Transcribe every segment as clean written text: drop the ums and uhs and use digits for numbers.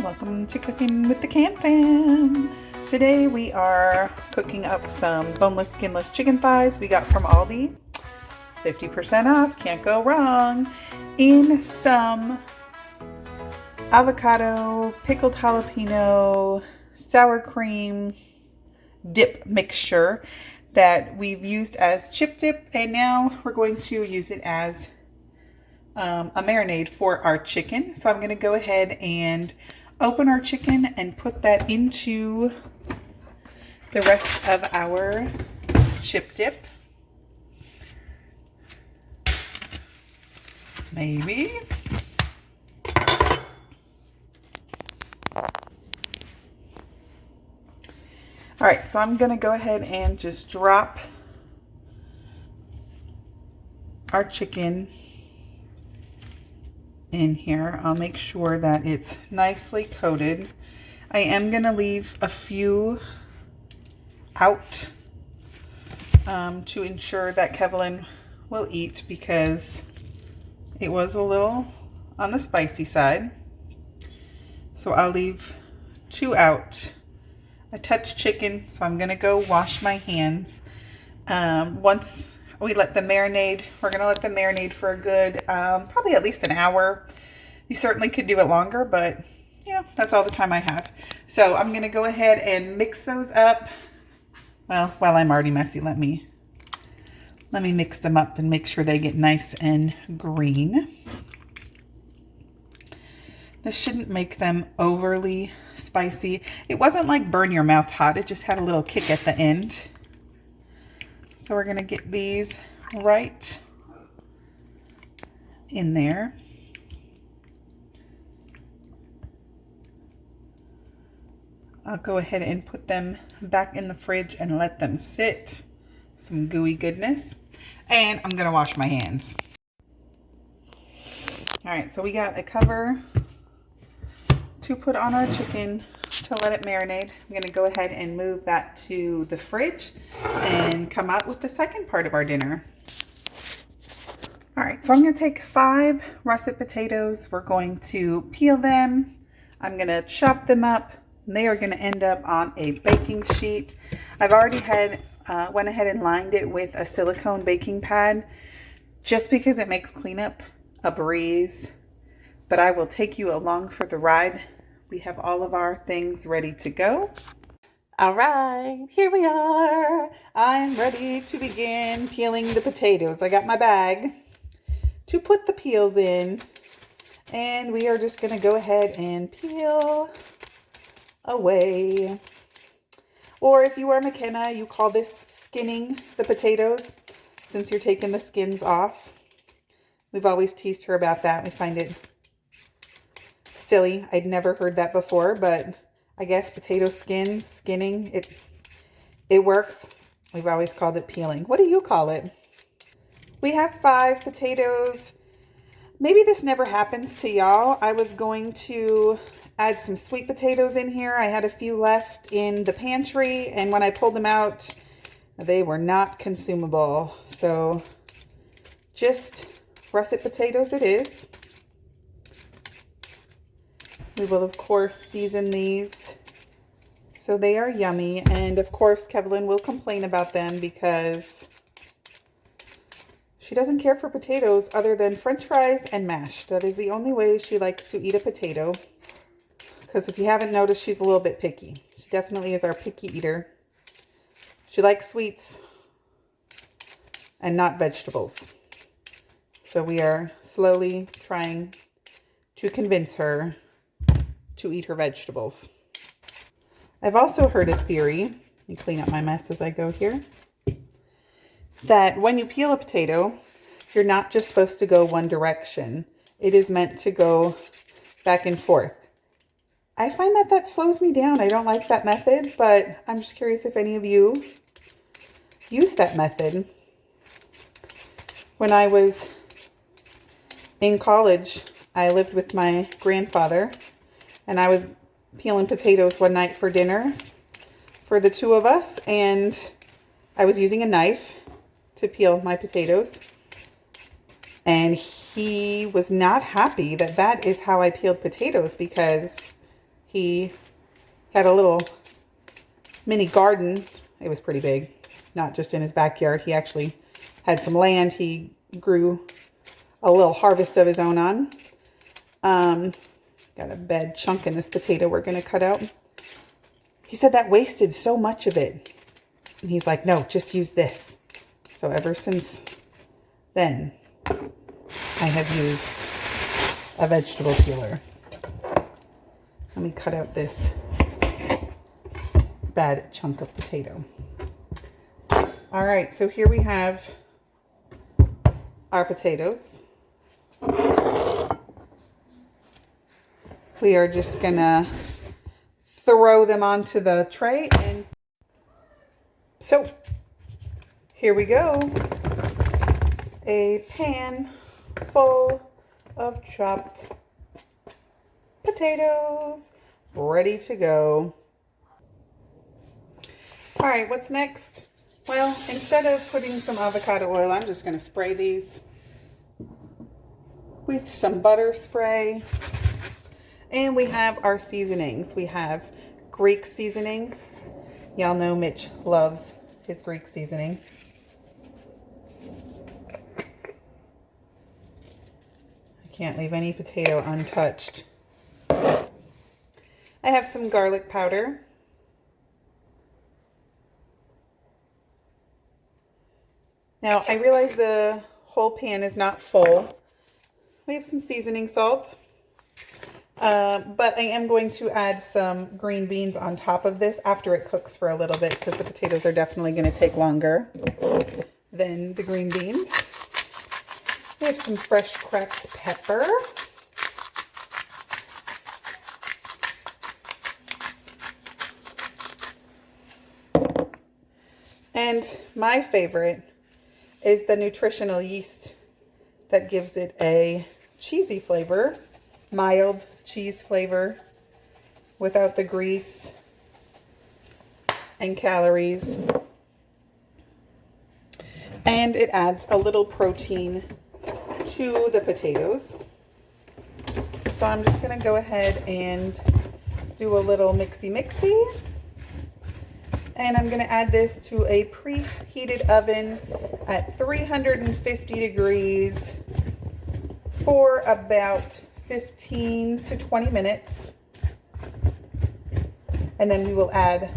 welcome to Cooking with the KAM fam. Today we are cooking up some boneless, skinless chicken thighs we got from Aldi. 50% off, can't go wrong. In some avocado, pickled jalapeno, sour cream dip mixture that we've used as chip dip, and now we're going to use it as a marinade for our chicken. So I'm going to go ahead and open our chicken and put that into the rest of our chip dip. Maybe. All right, so I'm going to go ahead and just drop our chicken in here. I'll make sure that it's nicely coated. I am going to leave a few out to ensure that Kevlin will eat, because it was a little on the spicy side. So I'll leave 2 out. I touched chicken, so I'm going to go wash my hands. Once we let them marinate, we're going to let them marinate for a good, probably at least an hour. You certainly could do it longer, but you know, that's all the time I have. So I'm going to go ahead and mix those up. Well, while I'm already messy, let me mix them up and make sure they get nice and green. This shouldn't make them overly spicy. It wasn't like burn your mouth hot. It just had a little kick at the end. So we're going to get these right in there. I'll go ahead and put them back in the fridge and let them sit. Some gooey goodness. And I'm going to wash my hands. All right, so we got a cover to put on our chicken to let it marinate. I'm going to go ahead and move that to the fridge and come out with the second part of our dinner. All right, so I'm going to take 5 russet potatoes. We're going to peel them. I'm going to chop them up, and they are going to end up on a baking sheet. I've already went ahead and lined it with a silicone baking pad just because it makes cleanup a breeze. But I will take you along for the ride. We have all of our things ready to go. All right, here we are. I'm ready to begin peeling the potatoes. I got my bag to put the peels in, and we are just going to go ahead and peel away. Or if you are McKenna, you call this skinning the potatoes, since you're taking the skins off. We've always teased her about that. We find it silly. I'd never heard that before, but I guess potato skinning, it works. We've always called it peeling. What do you call it? We have 5 potatoes. Maybe this never happens to y'all. I was going to add some sweet potatoes in here. I had a few left in the pantry, and when I pulled them out, they were not consumable. So just russet potatoes it is. We will, of course, season these so they are yummy. And, of course, Kevlin will complain about them because she doesn't care for potatoes other than French fries and mashed. That is the only way she likes to eat a potato. Because if you haven't noticed, she's a little bit picky. She definitely is our picky eater. She likes sweets and not vegetables. So we are slowly trying to convince her to eat her vegetables. I've also heard a theory, let me clean up my mess as I go here, that when you peel a potato, you're not just supposed to go one direction. It is meant to go back and forth. I find that slows me down. I don't like that method, but I'm just curious if any of you use that method. When I was in college, I lived with my grandfather, and I was peeling potatoes one night for dinner for the 2 of us, and I was using a knife to peel my potatoes, and he was not happy that that is how I peeled potatoes, because He had a little mini garden. It was pretty big, not just in his backyard. He actually had some land he grew a little harvest of his own on. Got a bad chunk in this potato we're going to cut out. He said that wasted so much of it. And he's like, no, just use this. So ever since then, I have used a vegetable peeler. Let me cut out this bad chunk of potato. All right, so here we have our potatoes. We are just gonna throw them onto the tray, and so here we go. A pan full of chopped potatoes, ready to go. All right, what's next? Well, instead of putting some avocado oil, I'm just going to spray these with some butter spray. And we have our seasonings. We have Greek seasoning. Y'all know Mitch loves his Greek seasoning. I can't leave any potato untouched. I have some garlic powder. Now, I realize the whole pan is not full. We have some seasoning salt. But I am going to add some green beans on top of this after it cooks for a little bit, because the potatoes are definitely going to take longer than the green beans. We have some fresh cracked pepper. And my favorite is the nutritional yeast that gives it a cheesy flavor, mild cheese flavor without the grease and calories. And it adds a little protein to the potatoes. So I'm just going to go ahead and do a little mixy. And I'm going to add this to a preheated oven at 350 degrees for about 15 to 20 minutes. And then we will add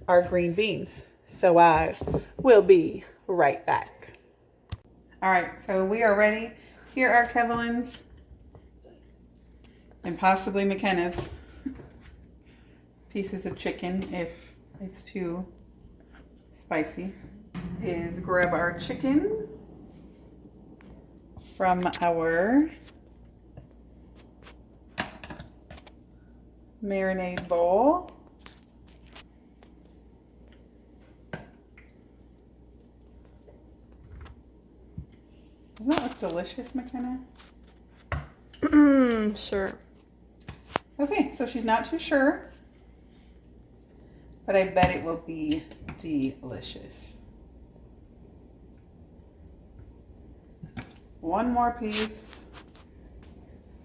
our green beans. So I will be right back. All right, so we are ready. Here are Kevelin's and possibly McKenna's pieces of chicken, if it's too spicy, is grab our chicken from our marinade bowl. Doesn't that look delicious, McKenna? Sure. Okay, so she's not too sure, but I bet it will be delicious. One more piece.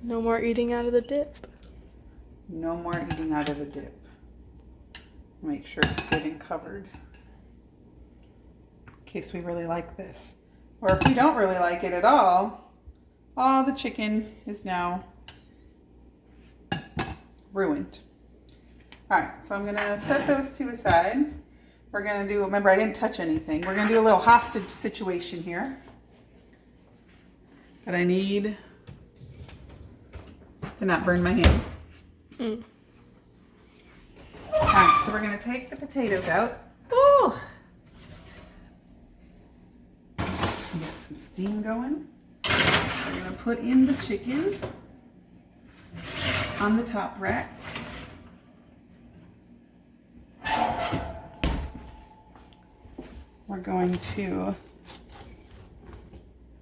No more eating out of the dip. No more eating out of the dip. Make sure it's good and covered in case we really like this. Or if we don't really like it at all the chicken is now ruined. All right, so I'm gonna set those two aside. We're gonna do, remember I didn't touch anything. We're gonna do a little hostage situation here. But I need to not burn my hands. All right, so we're gonna take the potatoes out. Ooh! Get some steam going. We're gonna put in the chicken on the top rack. We're going to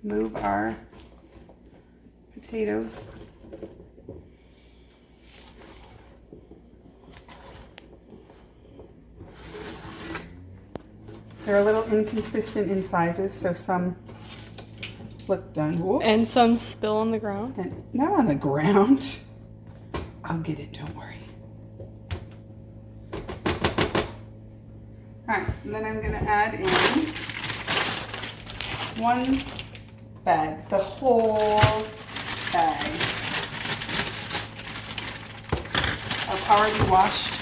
move our potatoes they're a little inconsistent in sizes, so some look done. Whoops. And some spill on the ground. And not on the ground. I'll get it, don't worry. Alright, and then I'm going to add in 1 bag, the whole bag of already washed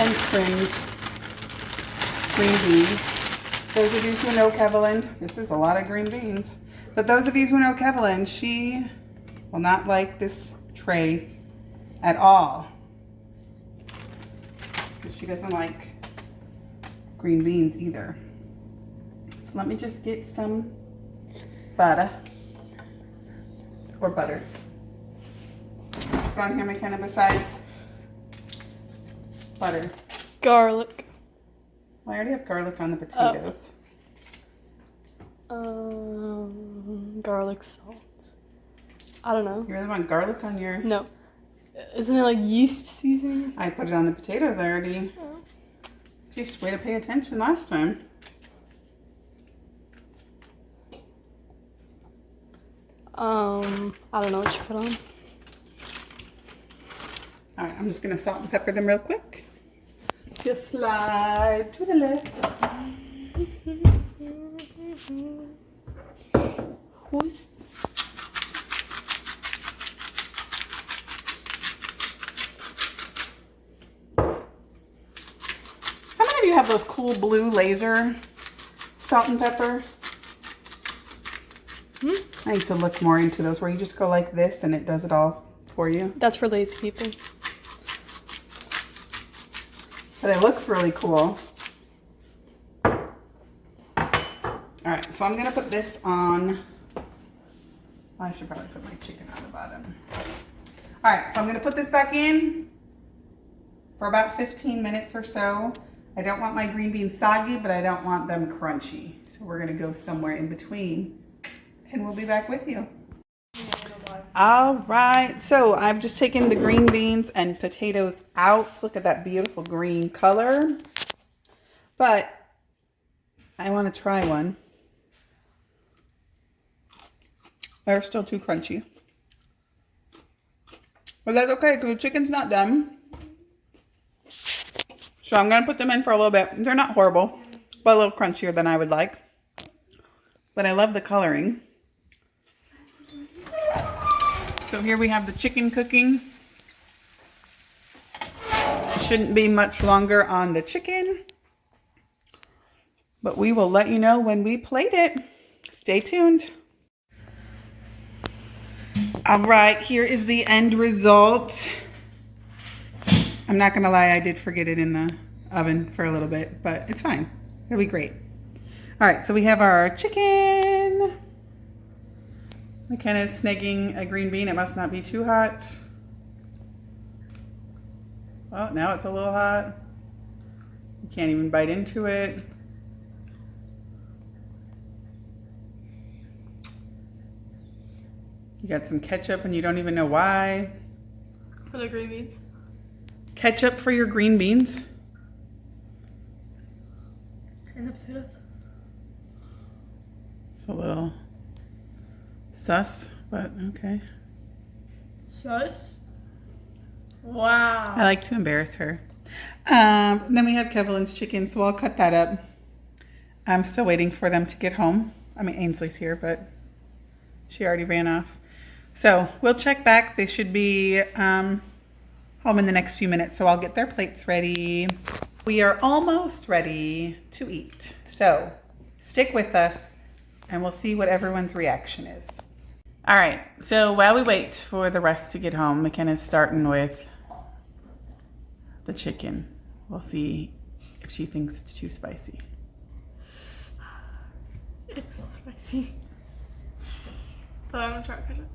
and trimmed green beans. Those of you who know Kevelyn, this is a lot of green beans, but those of you who know Kevelyn, she will not like this tray at all. Because she doesn't like green beans either. So let me just get some butter. Or butter. Put on here, McKenna, besides butter. Garlic. Well, I already have garlic on the potatoes. Garlic salt. I don't know. You really want garlic on your... No. Isn't it like yeast seasoning? I put it on the potatoes already. Oh. Geez, way to pay attention last time. I don't know what you put on. Alright, I'm just going to salt and pepper them real quick. Just slide to the left. Who's... How many of you have those cool blue laser salt and pepper? I need to look more into those where you just go like this and it does it all for you. That's for lazy people. But it looks really cool. Alright, so I'm going to put this on. I should probably put my chicken on the bottom. Alright, so I'm going to put this back in for about 15 minutes or so. I don't want my green beans soggy, but I don't want them crunchy. So we're going to go somewhere in between. And we'll be back with you. All right, so I've just taken the green beans and potatoes out. Look at that beautiful green color. But I want to try one. They're still too crunchy. But that's okay because the chicken's not done. So I'm going to put them in for a little bit. They're not horrible, but a little crunchier than I would like. But I love the coloring. So here we have the chicken cooking. It shouldn't be much longer on the chicken, but we will let you know when we plate it. Stay tuned. All right, here is the end result. I'm not gonna lie, I did forget it in the oven for a little bit, but it's fine. It'll be great. All right, so we have our chicken. McKenna's snagging a green bean. It must not be too hot. Oh, now it's a little hot. You can't even bite into it. You got some ketchup and you don't even know why. For the green beans. Ketchup for your green beans? And the potatoes. It's a little sus, but okay. Sus? Wow. I like to embarrass her. Then we have Kevelyn's chicken, so I'll cut that up. I'm still waiting for them to get home. I mean, Ainsley's here, but she already ran off. So we'll check back. They should be home in the next few minutes, so I'll get their plates ready. We are almost ready to eat. So stick with us and we'll see what everyone's reaction is. All right, so while we wait for the rest to get home, McKenna's starting with the chicken. We'll see if she thinks it's too spicy. It's spicy. But I'm gonna try ketchup.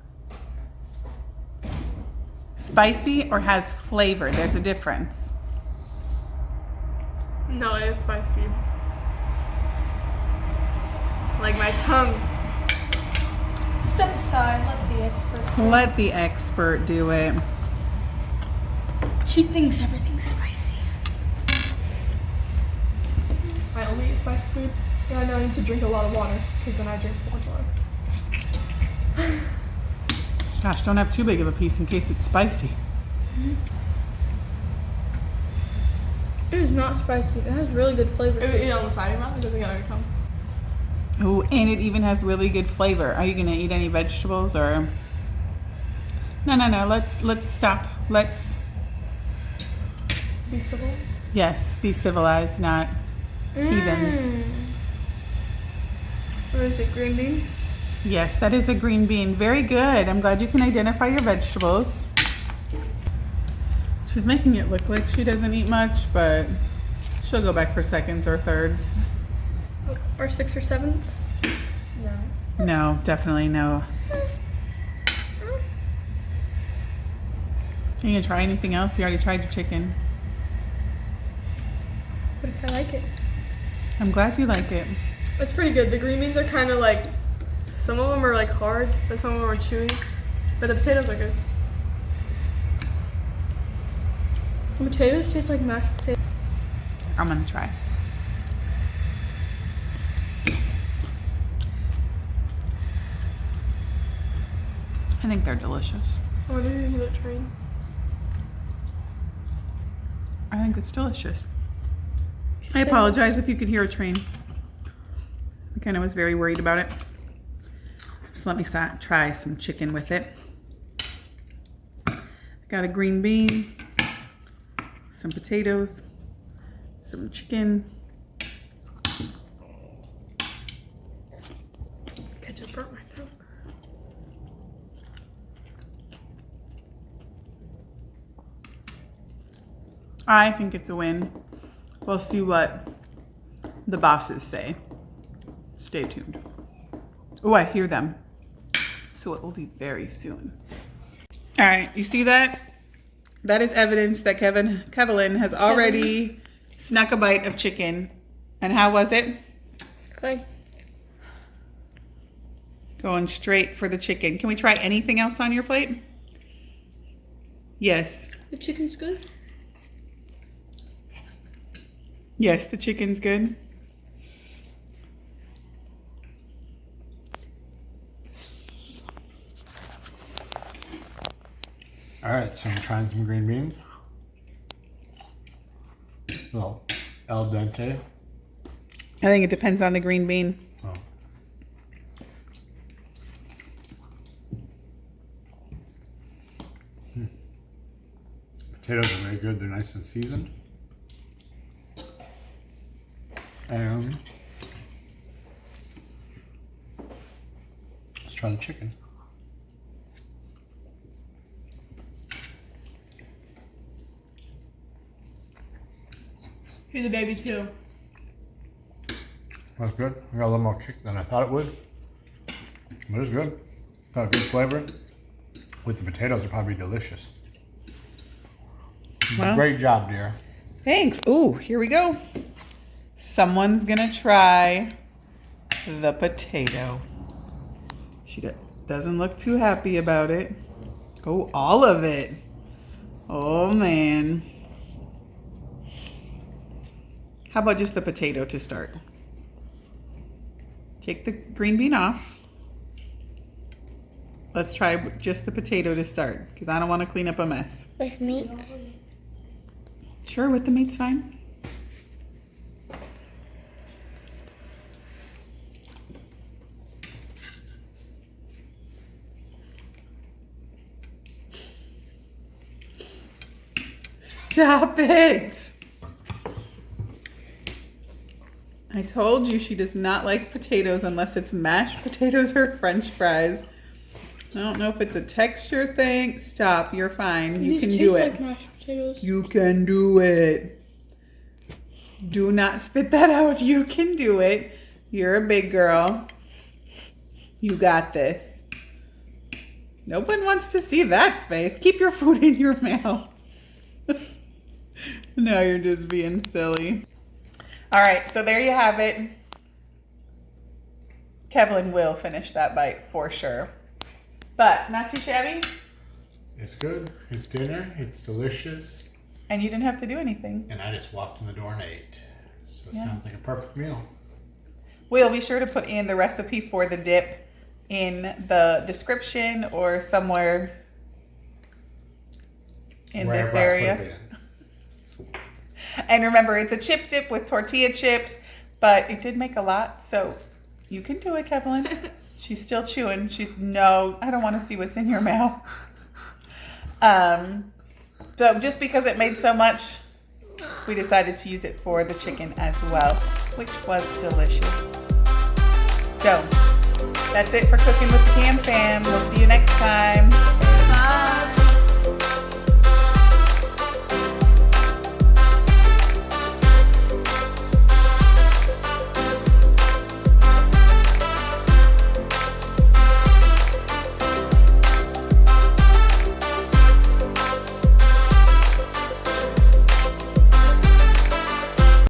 Spicy or has flavor? There's a difference. No, it's spicy. Like my tongue. Step aside, let the expert. Let the expert do it. She thinks everything's spicy. I only eat spicy food. Yeah, I know I need to drink a lot of water because then I drink so much water. Gosh, don't have too big of a piece in case it's spicy. It is not spicy. It has really good flavor. Is it eat on the side of your mouth? It doesn't get on your tongue. Oh, and it even has really good flavor. Are you gonna eat any vegetables or? No. Let's stop. Let's. Be civil. Yes, be civilized, not heathens. What is it, green bean? Yes, that is a green bean. Very good. I'm glad you can identify your vegetables. She's making it look like she doesn't eat much, but she'll go back for seconds or thirds. Or 6 or 7s? No. No, definitely no. Are you gonna try anything else? You already tried your chicken. What if I like it? I'm glad you like it. It's pretty good. The green beans are kind of like, some of them are like hard, but some of them are chewy. But the potatoes are good. The potatoes taste like mashed potatoes. I'm gonna try. I think they're delicious. Oh, did you hear that train? I think it's delicious. I apologize if you could hear a train. I kind of was very worried about it. So let me try some chicken with it. I got a green bean, some potatoes, some chicken. Ketchup burnt my throat. I think it's a win. We'll see what the bosses say. Stay tuned. Oh, I hear them. So it will be very soon. All right, you see that? That is evidence that Kevin has already snuck a bite of chicken. And how was it? Okay. Going straight for the chicken. Can we try anything else on your plate? Yes. The chicken's good? Yes, the chicken's good. All right, so I'm trying some green beans. Well, al dente. I think it depends on the green bean. Oh. Potatoes are very good. They're nice and seasoned. And let's try the chicken. He's a baby too. That's good. I got a little more kick than I thought it would. But it's good. Got a good flavor. With the potatoes, are probably delicious. Well, Great job, dear. thanks. Ooh, here we go. Someone's gonna try the potato. She doesn't look too happy about it. Oh, all of it. Oh, man. How about just the potato to start? Take the green bean off. Let's try just the potato to start, because I don't want to clean up a mess. With meat? Sure, with the meat's fine. Stop it! I told you she does not like potatoes unless it's mashed potatoes or French fries. I don't know if it's a texture thing. Stop, you're fine. You can do it. Like mashed potatoes. You can do it. Do not spit that out. You can do it. You're a big girl. You got this. No one wants to see that face. Keep your food in your mouth. Now you're just being silly. All right, so there you have it. Kevin will finish that bite for sure. But not too shabby. It's good. It's dinner. It's delicious. And you didn't have to do anything. And I just walked in the door and ate. So it Yeah. sounds like a perfect meal. We'll be sure to put in the recipe for the dip in the description or somewhere in Wherever this I area. put it in. And remember, it's a chip dip with tortilla chips, but it did make a lot, so you can do it, Kevlin. She's still chewing. No, I don't want to see what's in your mouth. So just because it made so much, we decided to use it for the chicken as well, which was delicious. So that's it for Cooking with the KAM fam. We'll see you next time.